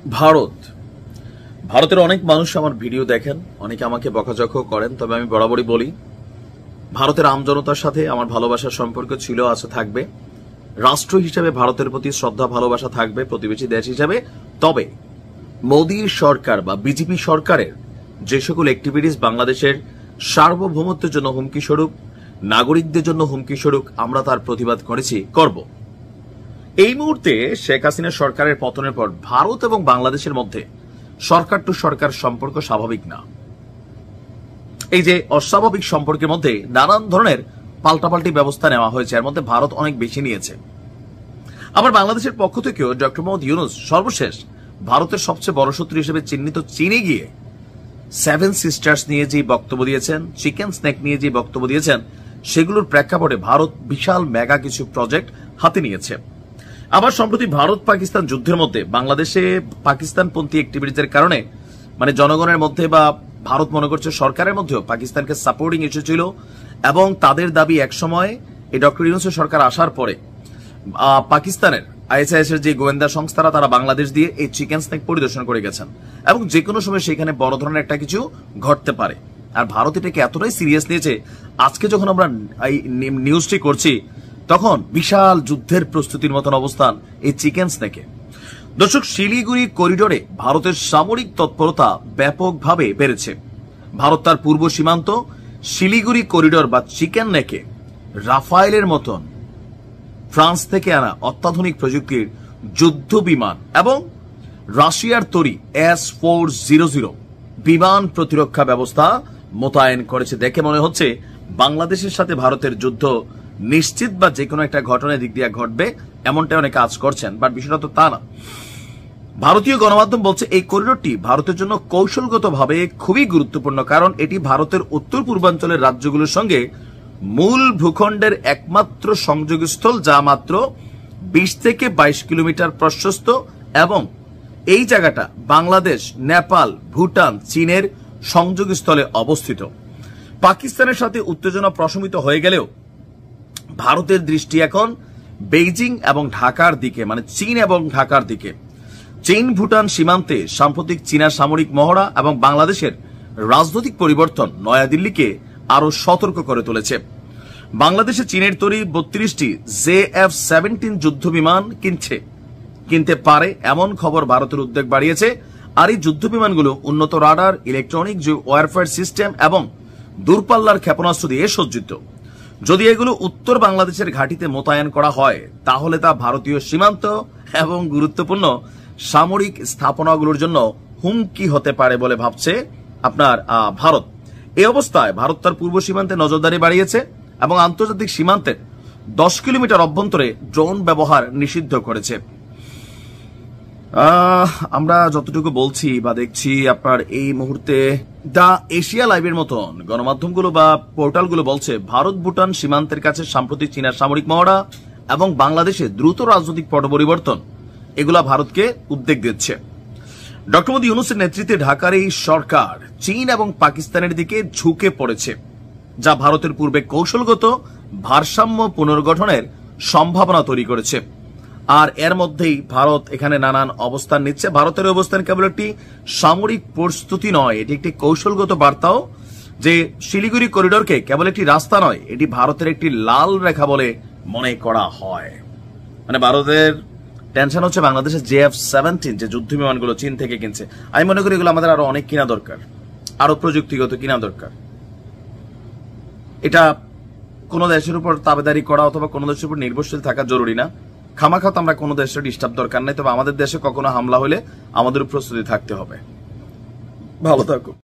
ভারত ভারতের অনেক মানুষ আমার ভিডিও দেখেন, অনেকে আমাকে বকাঝকা করেন, তবে আমি বরাবরই বলি ভারতের আমজনতার সাথে আমার ভালোবাসার সম্পর্ক ছিল, আছে, থাকবে। রাষ্ট্র হিসেবে ভারতের প্রতি শ্রদ্ধা ভালোবাসা থাকবে, প্রতিবেশী দেশ হিসেবে। তবে মোদীর সরকার বা বিজেপি সরকারের যে সকল অ্যাক্টিভিটিস বাংলাদেশের সার্বভৌমত্বের জন্য হুমকি স্বরূপ, নাগরিকদের জন্য হুমকি স্বরূপ, আমরা তার প্রতিবাদ করেছি, করব। এই মুহূর্তে শেখ হাসিনা সরকারের পতনের পর ভারত এবং বাংলাদেশের মধ্যে সরকার টু সরকার সম্পর্ক স্বাভাবিক না। এই যে অস্বাভাবিক সম্পর্কের মধ্যে নানান ধরনের পাল্টাপাল্টি ব্যবস্থা নেওয়া হয়েছে, এর মধ্যে ভারত অনেক বেশি নিয়েছে। আবার বাংলাদেশের পক্ষ থেকেও ডক্টর মোহাম্মদ ইউনূস সর্বশেষ ভারতের সবচেয়ে বড় শত্রু হিসেবে চিহ্নিত চীনে গিয়ে 7 সিস্টার্স নিয়ে যে বক্তব্য দিয়েছেন, চিকেন স্ন্যাক নিয়ে যে বক্তব্য দিয়েছেন, সেগুলোর প্রেক্ষাপটে ভারত বিশাল মেগা কিছু প্রজেক্ট হাতে নিয়েছে। আবার সম্প্রতি ভারত পাকিস্তান যুদ্ধের মধ্যে বাংলাদেশে পাকিস্তানপন্থী অ্যাক্টিভিটিজের কারণে জনগণের মধ্যে বা ভারত মনে করছে সরকারের মধ্যেও পাকিস্তানকে সাপোর্টিং ইস্যু ছিল, এবং তাদের দাবি একসময় এই ডক্টর ইউনূসের সরকার আসার পরে পাকিস্তানের আইএসআইএস এর যে গোয়েন্দা সংস্থারা তারা বাংলাদেশ দিয়ে এই চিকেন স্ন্যাক পরিদর্শন করে গেছেন, এবং যে কোনো সময় সেখানে বড় ধরনের একটা কিছু ঘটতে পারে। আর ভারত এটাকে এতটাই সিরিয়াস নিয়েছে, আজকে যখন আমরা এই নিউজটি করছি তখন বিশাল যুদ্ধের প্রস্তুতির মতন অবস্থান এই চিকেন স্ন্যাকে। দর্শক, শিলিগুড়ি করিডোরে ভারতের সামরিক তৎপরতা ব্যাপকভাবে বেড়েছে। ভারত তার পূর্ব সীমান্ত শিলিগুড়ি করিডোর বা চিকেন নেকে রাফায়েলের মতন ফ্রান্স থেকে আনা অত্যাধুনিক প্রযুক্তির যুদ্ধ বিমান এবং রাশিয়ার তৈরি S-400 বিমান প্রতিরক্ষা ব্যবস্থা মোতায়েন করেছে। দেখে মনে হচ্ছে বাংলাদেশের সাথে ভারতের যুদ্ধ নিশ্চিত বা যে কোনো একটা ঘটনার দিক দিয়ে ঘটবে, এমনটাই অনেক কাজ করছেন, বাট বিষয়টা তো তা না। ভারতীয় গণমাধ্যম বলছে এই করিডোরটি ভারতের জন্য কৌশলগতভাবে খুবই গুরুত্বপূর্ণ, কারণ এটি ভারতের উত্তর পূর্বাঞ্চলের রাজ্যগুলোর সঙ্গে মূল ভূখণ্ডের একমাত্র সংযোগস্থল, যা মাত্র 20 থেকে 22 কিলোমিটার প্রশস্ত, এবং এই জায়গাটা বাংলাদেশ, নেপাল, ভুটান, চীনের সংযোগস্থলে অবস্থিত। পাকিস্তানের সাথে উত্তেজনা প্রশমিত হয়ে গেলেও ভারতের দৃষ্টি এখন বেইজিং এবং ঢাকার দিকে, মানে চীন এবং ঢাকার দিকে। চীন ভুটান সীমান্তে সাম্প্রতিক চীনা সামরিক মহড়া এবং বাংলাদেশের রাজনৈতিক পরিবর্তন নয়াদিল্লিকে আরো সতর্ক করে তুলেছে। বাংলাদেশে চীনের তৈরি 32টি JF-17 যুদ্ধ বিমান কিনতে পারে এমন খবর ভারতের উদ্বেগ বাড়িয়েছে। আর এই যুদ্ধ বিমানগুলো উন্নত রাডার, ইলেকট্রনিক ওয়ারফেয়ার সিস্টেম এবং দূরপাল্লার ক্ষেপণাস্ত্র দিয়ে সজ্জিত। যদি এগুলো উত্তর বাংলাদেশের ঘাঁটিতে মোতায়েন করা হয়, তাহলে তা ভারতীয় সীমান্ত এবং গুরুত্বপূর্ণ সামরিক স্থাপনাগুলোর জন্য হুমকি হতে পারে বলে ভাবছে আপনার ভারত। এই অবস্থায় ভারত তার পূর্ব সীমান্তে নজরদারি বাড়িয়েছে এবং আন্তর্জাতিক সীমান্তের 10 কিলোমিটার অভ্যন্তরে ড্রোন ব্যবহার নিষিদ্ধ করেছে। আমরা যতটুকু বলছি বা দেখছি, আপনার এই মুহূর্তে দা এশিয়া লাইভের মতন গণমাধ্যমগুলো বা পোর্টালগুলো বলছে ভারত ভুটান সীমান্তের কাছে সাম্প্রতিক চীনা সামরিক মহড়া এবং বাংলাদেশে দ্রুত রাজনৈতিক পট পরিবর্তন, এগুলা ভারতকে উদ্বেগ দিচ্ছে। ডক্টর মোহাম্মদ ইউনূসের নেতৃত্বে ঢাকার এই সরকার চীন এবং পাকিস্তানের দিকে ঝুঁকে পড়েছে, যা ভারতের পূর্বে কৌশলগত ভারসাম্য পুনর্গঠনের সম্ভাবনা তৈরি করেছে। আর এর মধ্যেই ভারত এখানে নানান অবস্থান নিচ্ছে। ভারতের অবস্থান কেবল একটি সামরিক প্রস্তুতি নয়, এটি একটি কৌশলগত বার্তাও যে শিলিগুড়ি করিডোরকে কেবল একটি রাস্তা নয়, এটি ভারতের একটি লাল রেখা বলে মনে করা হয়। মানে ভারতের টেনশন হচ্ছে বাংলাদেশের JF-17 যে যুদ্ধ বিমানগুলো চীন থেকে কিনছে। আমি মনে করি এগুলো আমাদের আরো অনেক কিনা দরকার, আরো প্রযুক্তিগত কিনা দরকার। এটা কোন দেশের উপর তাবেদারি করা অথবা কোন দেশের উপর নির্ভরশীল থাকা জরুরি না। খামাখাত আমরা কোন দেশের ডিস্টার্ব দরকার নাই, তবে আমাদের দেশে কখনো হামলা হলে আমাদের প্রস্তুতি থাকতে হবে। ভালো থাকুন।